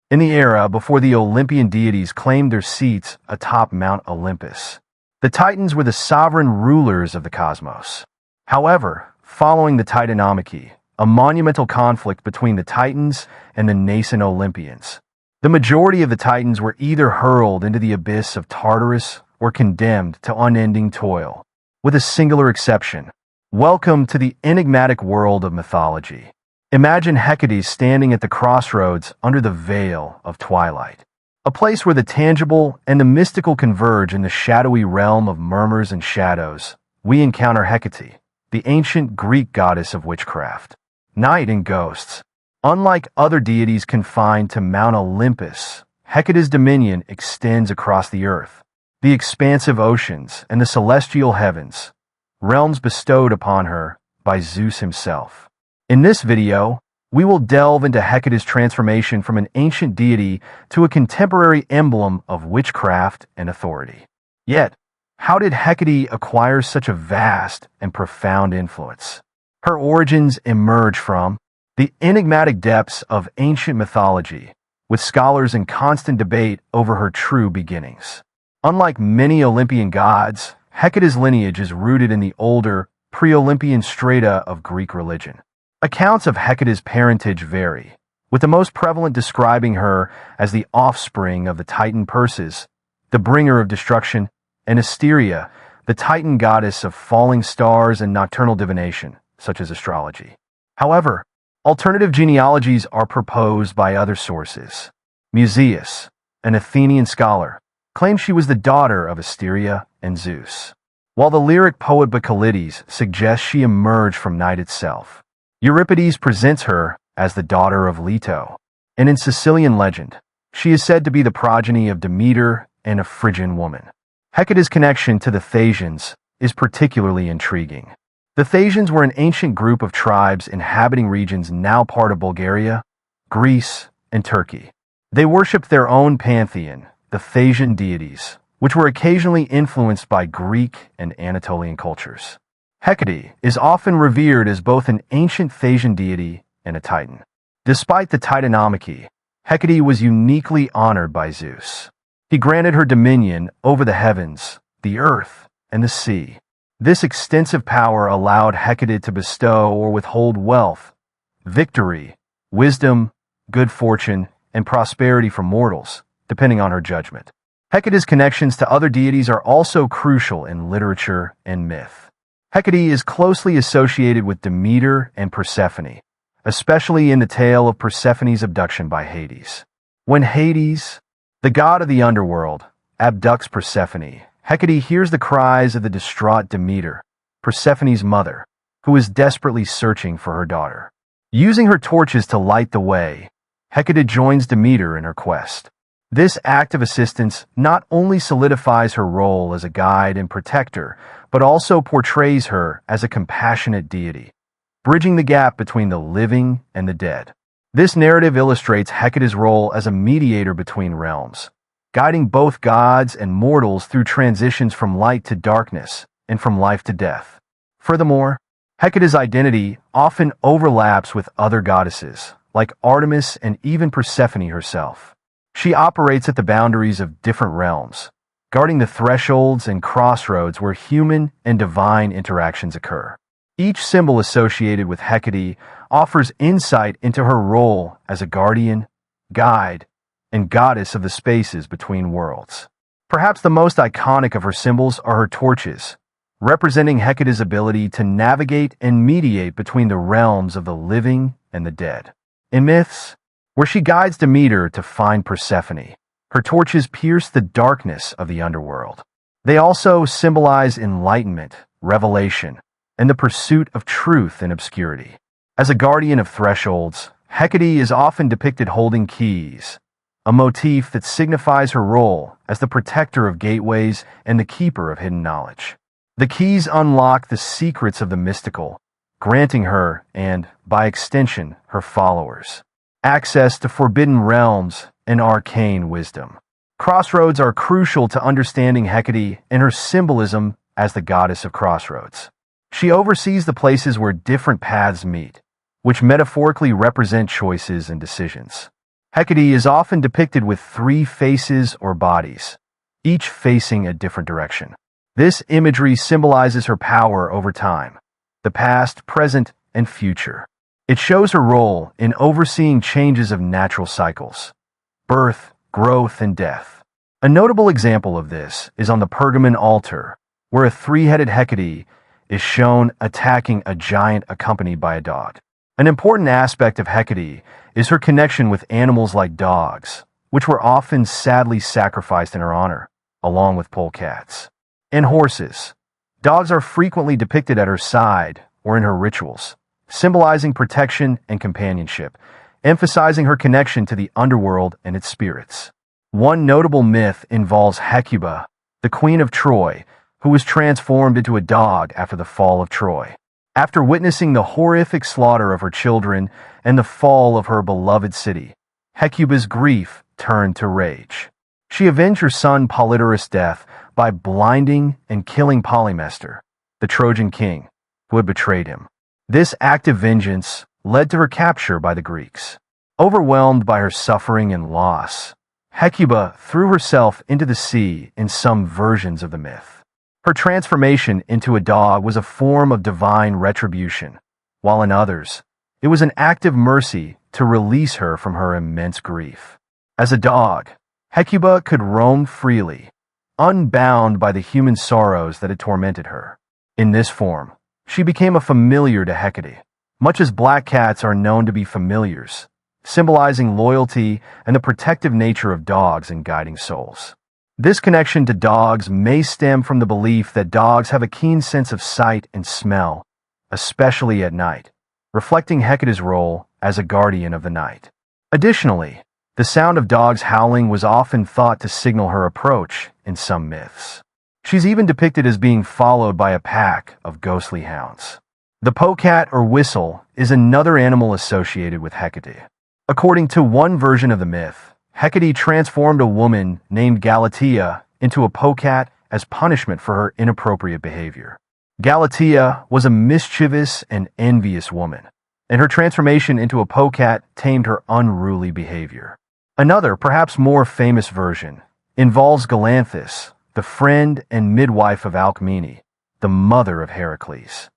in the era before the Olympian deities claimed their seats atop Mount Olympus. The Titans were the sovereign rulers of the cosmos. However, following the Titanomachy, a monumental conflict between the Titans and the nascent Olympians, the majority of the Titans were either hurled into the abyss of Tartarus or condemned to unending toil, with a singular exception. Welcome to the enigmatic world of mythology. Imagine Hecate standing at the crossroads under the veil of twilight, a place where the tangible and the mystical converge in the shadowy realm of murmurs and shadows. We encounter Hecate, the ancient Greek goddess of witchcraft, night and ghosts. Unlike other deities confined to Mount Olympus, Hecate's dominion extends across the earth, the expansive oceans, and the celestial heavens, realms bestowed upon her by Zeus himself. In this video, we will delve into Hecate's transformation from an ancient deity to a contemporary emblem of witchcraft and authority. Yet, how did Hecate acquire such a vast and profound influence? Her origins emerge from the enigmatic depths of ancient mythology, with scholars in constant debate over her true beginnings. Unlike many Olympian gods, Hecate's lineage is rooted in the older, pre-Olympian strata of Greek religion. Accounts of Hecate's parentage vary, with the most prevalent describing her as the offspring of the Titan Perses, the bringer of destruction, and Asteria, the Titan goddess of falling stars and nocturnal divination, such as astrology. However, alternative genealogies are proposed by other sources. Musaeus, an Athenian scholar, claims she was the daughter of Asteria and Zeus, while the lyric poet Bacchylides suggests she emerged from night itself. Euripides presents her as the daughter of Leto, and in Sicilian legend, she is said to be the progeny of Demeter and a Phrygian woman. Hecate's connection to the Thasians is particularly intriguing. The Thasians were an ancient group of tribes inhabiting regions now part of Bulgaria, Greece, and Turkey. They worshipped their own pantheon, the Thasian deities, which were occasionally influenced by Greek and Anatolian cultures. Hecate is often revered as both an ancient Thasian deity and a Titan. Despite the Titanomachy, Hecate was uniquely honored by Zeus. He granted her dominion over the heavens, the earth, and the sea. This extensive power allowed Hecate to bestow or withhold wealth, victory, wisdom, good fortune, and prosperity from mortals, depending on her judgment. Hecate's connections to other deities are also crucial in literature and myth. Hecate is closely associated with Demeter and Persephone, especially in the tale of Persephone's abduction by Hades. When Hades, the god of the underworld, abducts Persephone, Hecate hears the cries of the distraught Demeter, Persephone's mother, who is desperately searching for her daughter. Using her torches to light the way, Hecate joins Demeter in her quest. This act of assistance not only solidifies her role as a guide and protector, but also portrays her as a compassionate deity, bridging the gap between the living and the dead. This narrative illustrates Hecate's role as a mediator between realms, guiding both gods and mortals through transitions from light to darkness and from life to death. Furthermore, Hecate's identity often overlaps with other goddesses, like Artemis and even Persephone herself. She operates at the boundaries of different realms, guarding the thresholds and crossroads where human and divine interactions occur. Each symbol associated with Hecate offers insight into her role as a guardian, guide, and goddess of the spaces between worlds. Perhaps the most iconic of her symbols are her torches, representing Hecate's ability to navigate and mediate between the realms of the living and the dead. In myths, where she guides Demeter to find Persephone, her torches pierce the darkness of the underworld. They also symbolize enlightenment, revelation, and the pursuit of truth in obscurity. As a guardian of thresholds, Hecate is often depicted holding keys, a motif that signifies her role as the protector of gateways and the keeper of hidden knowledge. The keys unlock the secrets of the mystical, granting her, and, by extension, her followers, access to forbidden realms and arcane wisdom. Crossroads are crucial to understanding Hecate and her symbolism as the goddess of crossroads. She oversees the places where different paths meet, which metaphorically represent choices and decisions. Hecate is often depicted with three faces or bodies, each facing a different direction. This imagery symbolizes her power over time, the past, present, and future. It shows her role in overseeing changes of natural cycles, birth, growth, and death. A notable example of this is on the Pergamon altar, where a three-headed Hecate is shown attacking a giant accompanied by a dog. An important aspect of Hecate is her connection with animals like dogs, which were often sadly sacrificed in her honor, along with polecats. And horses. Dogs are frequently depicted at her side or in her rituals, symbolizing protection and companionship, emphasizing her connection to the underworld and its spirits. One notable myth involves Hecuba, the queen of Troy, who was transformed into a dog after the fall of Troy. After witnessing the horrific slaughter of her children and the fall of her beloved city, Hecuba's grief turned to rage. She avenged her son Polydorus' death by blinding and killing Polymestor, the Trojan king, who had betrayed him. This act of vengeance led to her capture by the Greeks. Overwhelmed by her suffering and loss, Hecuba threw herself into the sea in some versions of the myth. Her transformation into a dog was a form of divine retribution, while in others, it was an act of mercy to release her from her immense grief. As a dog, Hecuba could roam freely, unbound by the human sorrows that had tormented her. In this form, she became a familiar to Hecate, much as black cats are known to be familiars, symbolizing loyalty and the protective nature of dogs and guiding souls. This connection to dogs may stem from the belief that dogs have a keen sense of sight and smell, especially at night, reflecting Hecate's role as a guardian of the night. Additionally, the sound of dogs howling was often thought to signal her approach in some myths. She's even depicted as being followed by a pack of ghostly hounds. The polecat or whistle is another animal associated with Hecate. According to one version of the myth, Hecate transformed a woman named Galatea into a polecat as punishment for her inappropriate behavior. Galatea was a mischievous and envious woman, and her transformation into a polecat tamed her unruly behavior. Another, perhaps more famous version, involves Galanthus, the friend and midwife of Alcmene, the mother of Heracles.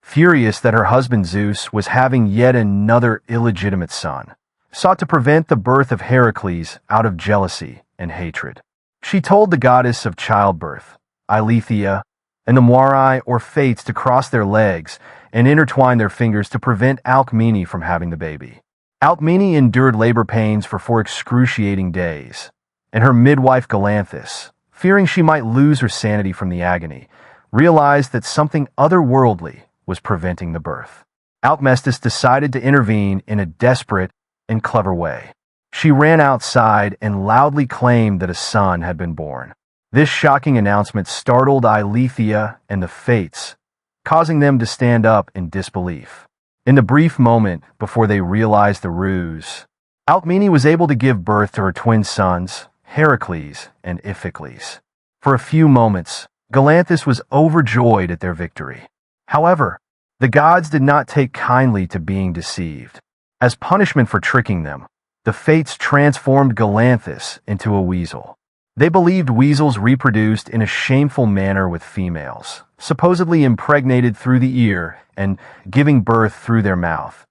Furious that her husband Zeus was having yet another illegitimate son, sought to prevent the birth of Heracles out of jealousy and hatred. She told the goddess of childbirth, Eileithyia, and the Moirai or Fates to cross their legs and intertwine their fingers to prevent Alcmene from having the baby. Alcmene endured labor pains for 4 excruciating days, and her midwife Galanthus, fearing she might lose her sanity from the agony, realized that something otherworldly was preventing the birth. Alcmestis decided to intervene in a desperate and clever way. She ran outside and loudly claimed that a son had been born. This shocking announcement startled Eileithyia and the Fates, causing them to stand up in disbelief. In the brief moment before they realized the ruse, Alcmene was able to give birth to her twin sons, Heracles and Iphicles. For a few moments, Galanthus was overjoyed at their victory. However, the gods did not take kindly to being deceived. As punishment for tricking them, the Fates transformed Galanthus into a weasel. They believed weasels reproduced in a shameful manner with females, supposedly impregnated through the ear and giving birth through their mouth,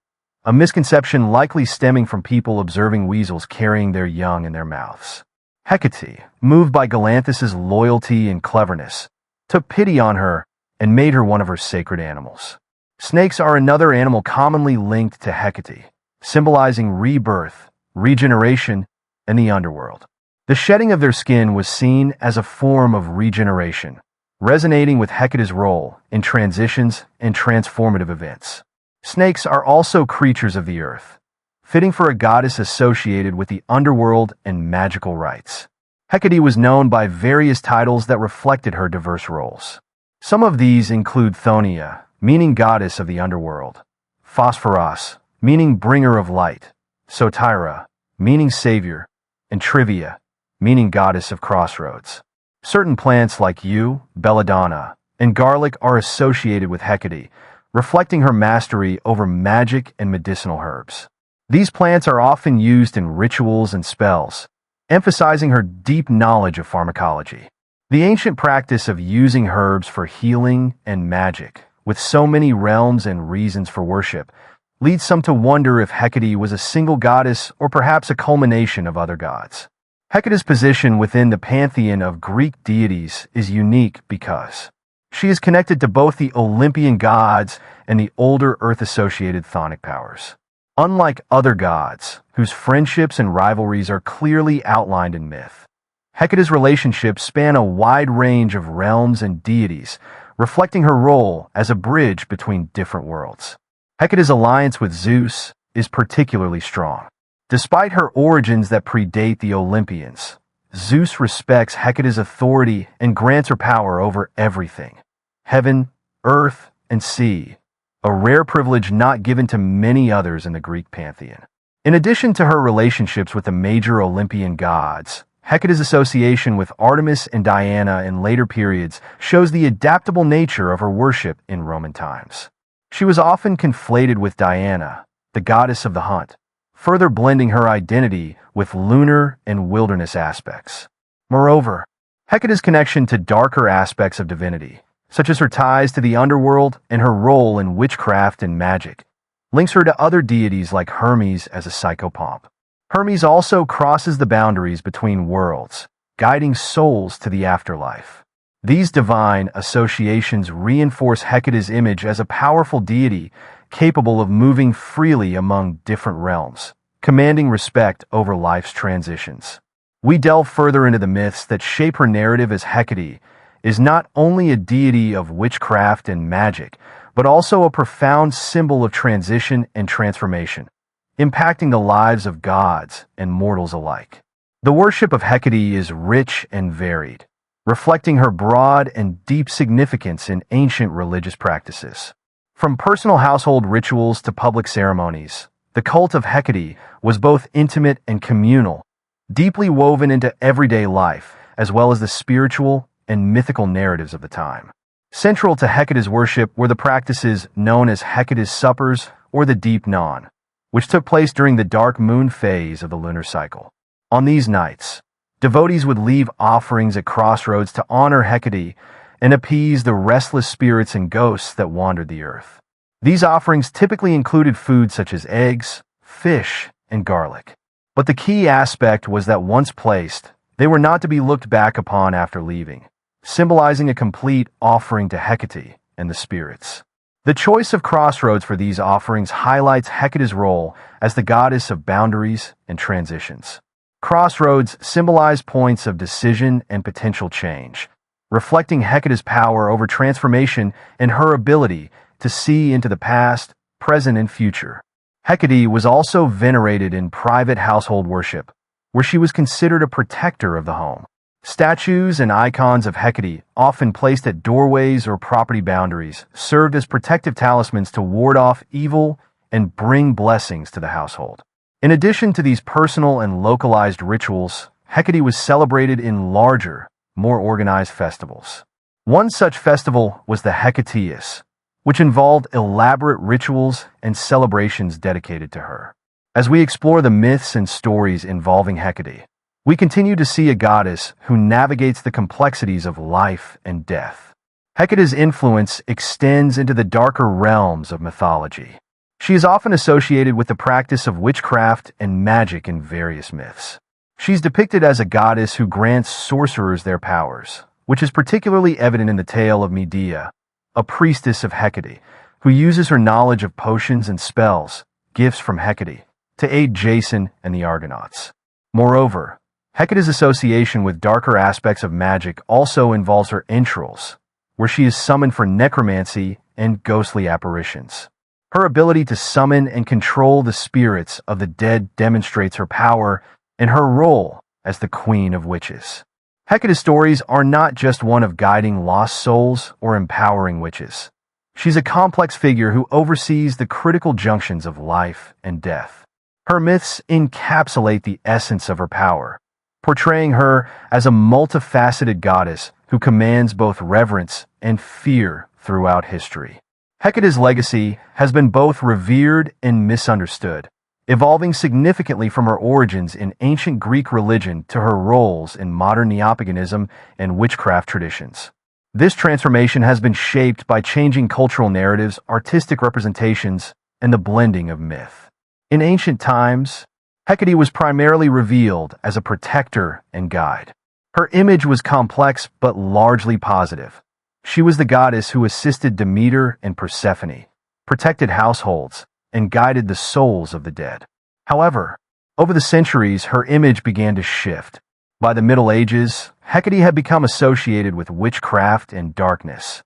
a misconception likely stemming from people observing weasels carrying their young in their mouths. Hecate, moved by Galanthus's loyalty and cleverness, took pity on her and made her one of her sacred animals. Snakes are another animal commonly linked to Hecate, symbolizing rebirth, regeneration, and the underworld. The shedding of their skin was seen as a form of regeneration, resonating with Hecate's role in transitions and transformative events. Snakes are also creatures of the earth, fitting for a goddess associated with the underworld and magical rites. Hecate was known by various titles that reflected her diverse roles. Some of these include Thonia, meaning goddess of the underworld, Phosphoros, meaning bringer of light, Sotyra, meaning savior, and Trivia, meaning goddess of crossroads. Certain plants like yew, belladonna, and garlic are associated with Hecate, reflecting her mastery over magic and medicinal herbs. These plants are often used in rituals and spells, emphasizing her deep knowledge of pharmacology. The ancient practice of using herbs for healing and magic, with so many realms and reasons for worship, leads some to wonder if Hecate was a single goddess or perhaps a culmination of other gods. Hecate's position within the pantheon of Greek deities is unique because she is connected to both the Olympian gods and the older Earth-associated chthonic powers. Unlike other gods, whose friendships and rivalries are clearly outlined in myth, Hecate's relationships span a wide range of realms and deities, reflecting her role as a bridge between different worlds. Hecate's alliance with Zeus is particularly strong. Despite her origins that predate the Olympians, Zeus respects Hecate's authority and grants her power over everything: heaven, earth, and sea, a rare privilege not given to many others in the Greek pantheon. In addition to her relationships with the major Olympian gods, Hecate's association with Artemis and Diana in later periods shows the adaptable nature of her worship in Roman times. She was often conflated with Diana, the goddess of the hunt, further blending her identity with lunar and wilderness aspects. Moreover, Hecate's connection to darker aspects of divinity, such as her ties to the underworld and her role in witchcraft and magic, links her to other deities like Hermes as a psychopomp. Hermes also crosses the boundaries between worlds, guiding souls to the afterlife. These divine associations reinforce Hecate's image as a powerful deity capable of moving freely among different realms, commanding respect over life's transitions. We delve further into the myths that shape her narrative as Hecate is not only a deity of witchcraft and magic, but also a profound symbol of transition and transformation, impacting the lives of gods and mortals alike. The worship of Hecate is rich and varied, reflecting her broad and deep significance in ancient religious practices. From personal household rituals to public ceremonies, the cult of Hecate was both intimate and communal, deeply woven into everyday life, as well as the spiritual and mythical narratives of the time. Central to Hecate's worship were the practices known as Hecate's suppers or the deep non, which took place during the dark moon phase of the lunar cycle. On these nights, devotees would leave offerings at crossroads to honor Hecate and appease the restless spirits and ghosts that wandered the earth. These offerings typically included foods such as eggs, fish, and garlic. But the key aspect was that once placed, they were not to be looked back upon after leaving, symbolizing a complete offering to Hecate and the spirits. The choice of crossroads for these offerings highlights Hecate's role as the goddess of boundaries and transitions. Crossroads symbolize points of decision and potential change, reflecting Hecate's power over transformation and her ability to see into the past, present, and future. Hecate was also venerated in private household worship, where she was considered a protector of the home. Statues and icons of Hecate, often placed at doorways or property boundaries, served as protective talismans to ward off evil and bring blessings to the household. In addition to these personal and localized rituals, Hecate was celebrated in larger, more organized festivals. One such festival was the Hecataeus, which involved elaborate rituals and celebrations dedicated to her. As we explore the myths and stories involving Hecate, we continue to see a goddess who navigates the complexities of life and death. Hecate's influence extends into the darker realms of mythology. She is often associated with the practice of witchcraft and magic in various myths. She's depicted as a goddess who grants sorcerers their powers, which is particularly evident in the tale of Medea, a priestess of Hecate, who uses her knowledge of potions and spells, gifts from Hecate, to aid Jason and the Argonauts. Moreover, Hecate's association with darker aspects of magic also involves her entrails, where she is summoned for necromancy and ghostly apparitions. Her ability to summon and control the spirits of the dead demonstrates her power and her role as the queen of witches. Hecate's stories are not just one of guiding lost souls or empowering witches. She's a complex figure who oversees the critical junctions of life and death. Her myths encapsulate the essence of her power, portraying her as a multifaceted goddess who commands both reverence and fear throughout history. Hecate's legacy has been both revered and misunderstood. evolving significantly from her origins in ancient Greek religion to her roles in modern Neopaganism and witchcraft traditions. This transformation has been shaped by changing cultural narratives, artistic representations, and the blending of myth. In ancient times, Hecate was primarily revealed as a protector and guide. Her image was complex but largely positive. She was the goddess who assisted Demeter and Persephone, protected households, and guided the souls of the dead. However, over the centuries, her image began to shift. By the Middle Ages, Hecate had become associated with witchcraft and darkness,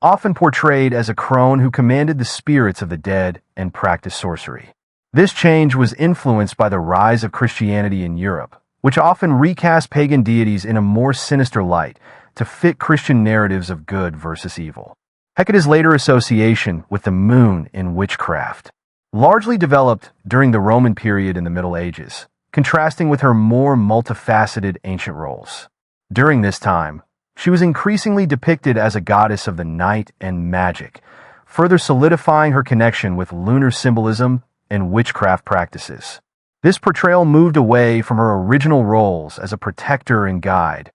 often portrayed as a crone who commanded the spirits of the dead and practiced sorcery. This change was influenced by the rise of Christianity in Europe, which often recast pagan deities in a more sinister light to fit Christian narratives of good versus evil. Hecate's later association with the moon in witchcraft largely developed during the Roman period in the Middle Ages, contrasting with her more multifaceted ancient roles. During this time, she was increasingly depicted as a goddess of the night and magic, further solidifying her connection with lunar symbolism and witchcraft practices. This portrayal moved away from her original roles as a protector and guide,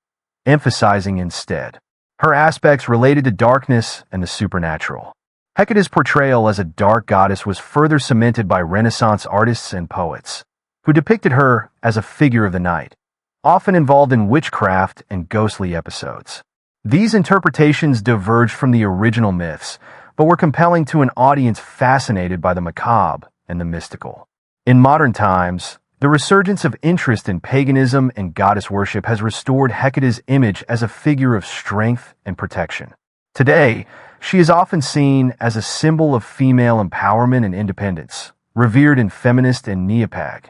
emphasizing instead her aspects related to darkness and the supernatural. Hecate's portrayal as a dark goddess was further cemented by Renaissance artists and poets, who depicted her as a figure of the night, often involved in witchcraft and ghostly episodes. These interpretations diverged from the original myths, but were compelling to an audience fascinated by the macabre and the mystical. In modern times, the resurgence of interest in paganism and goddess worship has restored Hecate's image as a figure of strength and protection. Today, she is often seen as a symbol of female empowerment and independence, revered in feminist and neopag